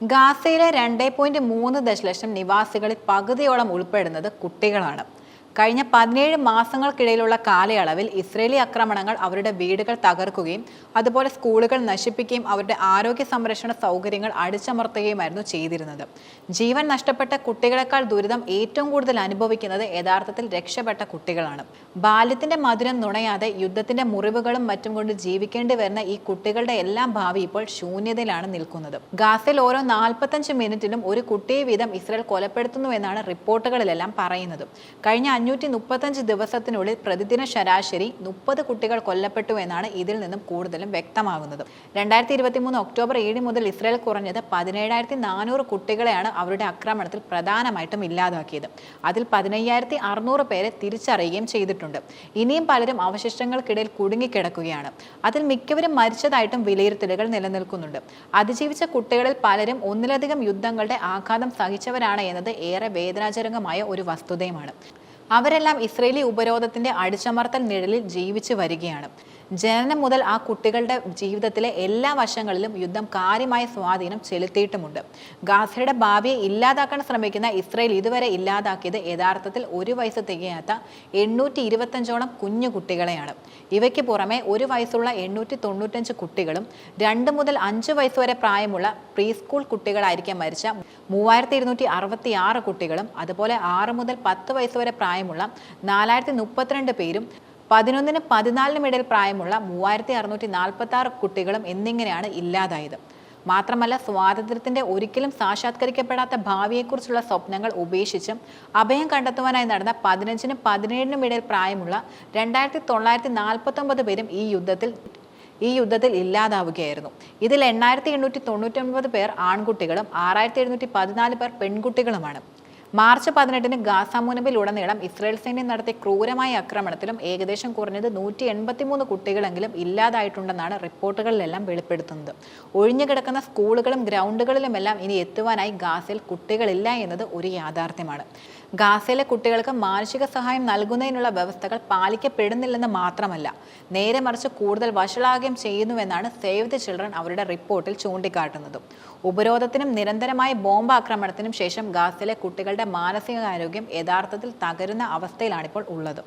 ഗാസയിലെ 2.3 ദശലക്ഷം നിവാസികളിൽ പകുതിയോളം ഉൾപ്പെടുന്നത് കുട്ടികളാണ്. കഴിഞ്ഞ 17 മാസങ്ങൾക്കിടയിലുള്ള കാലയളവിൽ ഇസ്രേലി ആക്രമണങ്ങൾ അവരുടെ വീടുകൾ തകർക്കുകയും അതുപോലെ സ്കൂളുകൾ നശിപ്പിക്കുകയും അവരുടെ ആരോഗ്യ സംരക്ഷണ സൗകര്യങ്ങൾ അടിച്ചമർത്തുകയുമായിരുന്നു ചെയ്തിരുന്നത്. ജീവൻ നഷ്ടപ്പെട്ട കുട്ടികളെക്കാൾ ദുരിതം ഏറ്റവും കൂടുതൽ അനുഭവിക്കുന്നത് യഥാർത്ഥത്തിൽ രക്ഷപ്പെട്ട കുട്ടികളാണ്. ബാല്യത്തിന്റെ മധുരം നുണയാതെ യുദ്ധത്തിന്റെ മുറിവുകളും മറ്റും കൊണ്ട് ജീവിക്കേണ്ടി വരുന്ന ഈ കുട്ടികളുടെ എല്ലാം ഭാവി ഇപ്പോൾ ശൂന്യതയിലാണ് നിൽക്കുന്നത്. ഗാസയിൽ ഓരോ 45 മിനിറ്റിലും ഒരു കുട്ടിയെ വീതം ഇസ്രയേൽ കൊലപ്പെടുത്തുന്നുവെന്നാണ് റിപ്പോർട്ടുകളിലെല്ലാം പറയുന്നത്. കഴിഞ്ഞ 535 ദിവസത്തിനുള്ളിൽ പ്രതിദിന ശരാശരി 30 കുട്ടികൾ കൊല്ലപ്പെട്ടു എന്നാണ് ഇതിൽ നിന്നും കൂടുതലും വ്യക്തമാകുന്നത്. 2023 ഒക്ടോബർ 7 മുതൽ ഇസ്രയേൽ കുറഞ്ഞത് 17,400 കുട്ടികളെയാണ് അവരുടെ ആക്രമണത്തിൽ പ്രധാനമായിട്ടും ഇല്ലാതാക്കിയത്. അതിൽ 15,600 പേരെ തിരിച്ചറിയുകയും ചെയ്തിട്ടുണ്ട്. ഇനിയും പലരും അവശിഷ്ടങ്ങൾക്കിടയിൽ കുടുങ്ങിക്കിടക്കുകയാണ്. അതിൽ മിക്കവരും മരിച്ചതായിട്ടും വിലയിരുത്തലുകൾ നിലനിൽക്കുന്നുണ്ട്. അതിജീവിച്ച കുട്ടികളിൽ പലരും ഒന്നിലധികം യുദ്ധങ്ങളുടെ ആഘാതം സഹിച്ചവരാണ് എന്നത് ഏറെ വേദനാജനകമായ ഒരു വസ്തുതയുമാണ്. അവരെല്ലാം ഇസ്രയേലി ഉപരോധത്തിന്റെ അടിച്ചമർത്തൽ നിഴലിൽ ജീവിച്ചു വരികയാണ്. ജനനം മുതൽ ആ കുട്ടികളുടെ ജീവിതത്തിലെ എല്ലാ വശങ്ങളിലും യുദ്ധം കാര്യമായ സ്വാധീനം ചെലുത്തിയിട്ടുമുണ്ട്. ഗാസയുടെ ഭാവിയെ ഇല്ലാതാക്കാൻ ശ്രമിക്കുന്ന ഇസ്രയേൽ ഇതുവരെ ഇല്ലാതാക്കിയത് യഥാർത്ഥത്തിൽ 1 വയസ്സ് തികയാത്ത 825ഓളം കുഞ്ഞു കുട്ടികളെയാണ്. ഇവയ്ക്ക് പുറമെ 1 വയസ്സുള്ള 895 കുട്ടികളും 2 മുതൽ 5 വയസ്സ് വരെ പ്രായമുള്ള പ്രീ സ്കൂൾ കുട്ടികളായിരിക്കാം മരിച്ച 3266 കുട്ടികളും അതുപോലെ 6 മുതൽ 10 വയസ്സ് വരെ പ്രായമുള്ള 4032 പേരും 11-നും 14-നും ഇടയിൽ പ്രായമുള്ള 3646 കുട്ടികളും എന്നിങ്ങനെയാണ് ഇല്ലാതായത്. മാത്രമല്ല, സ്വാതന്ത്ര്യത്തിന്റെ ഒരിക്കലും സാക്ഷാത്കരിക്കപ്പെടാത്ത ഭാവിയെക്കുറിച്ചുള്ള സ്വപ്നങ്ങൾ ഉപേക്ഷിച്ചും അഭയം കണ്ടെത്തുവാനായി നടന്ന 15-നും 17-നും ഇടയിൽ പ്രായമുള്ള 2949 പേരും ഈ യുദ്ധത്തിൽ ഇല്ലാതാവുകയായിരുന്നു. ഇതിൽ 8899 പേർ ആൺകുട്ടികളും 6714 പേർ പെൺകുട്ടികളുമാണ്. മാർച്ച് 18-ന് ഗാസ മുനമ്പിലുടനീളം ഇസ്രയേൽ സൈന്യം നടത്തിയ ക്രൂരമായ ആക്രമണത്തിലും ഏകദേശം കുറഞ്ഞത് 183 കുട്ടികളെങ്കിലും ഇല്ലാതായിട്ടുണ്ടെന്നാണ് റിപ്പോർട്ടുകളിലെല്ലാം വെളിപ്പെടുത്തുന്നത്. ഒഴിഞ്ഞുകിടക്കുന്ന സ്കൂളുകളും ഗ്രൗണ്ടുകളിലുമെല്ലാം ഇനി എത്തുവാനായി ഗാസയിൽ കുട്ടികളില്ല എന്നത് ഒരു യാഥാർത്ഥ്യമാണ്. ഗാസയിലെ കുട്ടികൾക്ക് മാനസിക സഹായം നൽകുന്നതിനുള്ള വ്യവസ്ഥകൾ പാലിക്കപ്പെടുന്നില്ലെന്ന് മാത്രമല്ല, നേരെ മറിച്ച് കൂടുതൽ വഷളാകുകയും ചെയ്യുന്നുവെന്നാണ് സേവ് ദി ചിൽഡ്രൻ അവരുടെ റിപ്പോർട്ടിൽ ചൂണ്ടിക്കാട്ടുന്നത്. ഉപരോധത്തിനും നിരന്തരമായ ബോംബ് ആക്രമണത്തിനും ശേഷം ഗാസയിലെ കുട്ടികളുടെ മാനസികാരോഗ്യം യഥാർത്ഥത്തിൽ തകരുന്ന അവസ്ഥയിലാണിപ്പോൾ ഉള്ളത്.